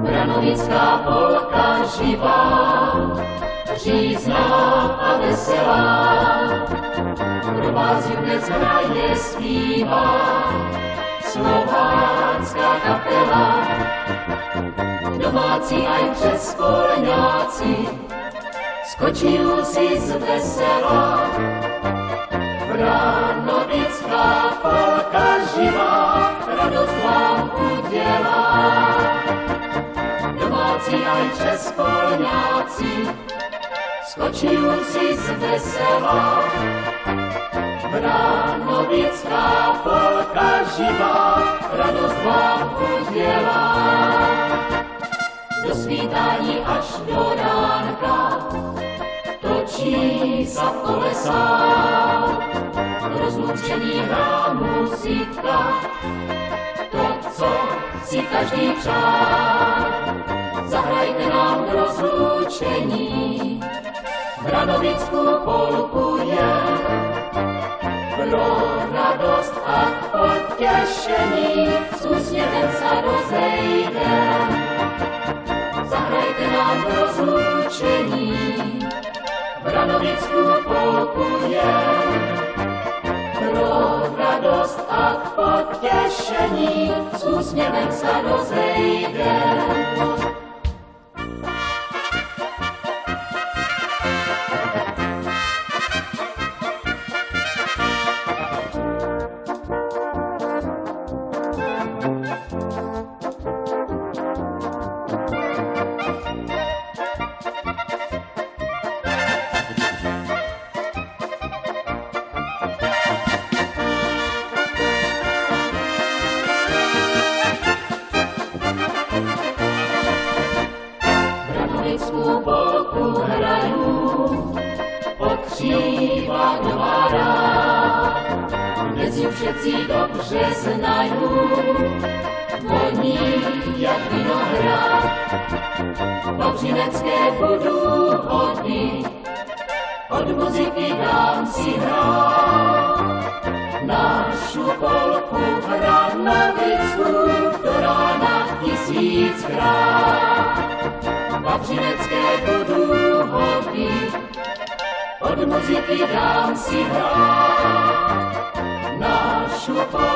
Branovická polka živá, přízná a veselá, pro vás ju dnes hraje, zpívá slovácká kapela. Domácí aj předškolňáci skočí si z vesela. Branovická polka živá, radost vám udělá. Domácí aj předškolňáci skočí si z vesela. Branovická polka živá, radost vám udělá. Do svítání až do ránka točí sa v kolesách. Rozlučení hrá muzika, to, co si každý přál. Zahrajte nám k rozlučení Branovickou polku je. Pro radost a potěšení s úsměvem sa rozejde. Zahrajte nám k rozlučení Branovickou polku je. Pro radost a potěšení s úsměvem sa rozejde. Branovickou polku hraju, pokřívá nová rád. Dnes ju všetci dobře znajú, voní jak vinohrad. Vavřinecké budú hody, od muziky dám si hrát. Našu polku Branovickou do rána 1000krát. Vavřinecké budú hody, od muziky dám si hrát. Našu polku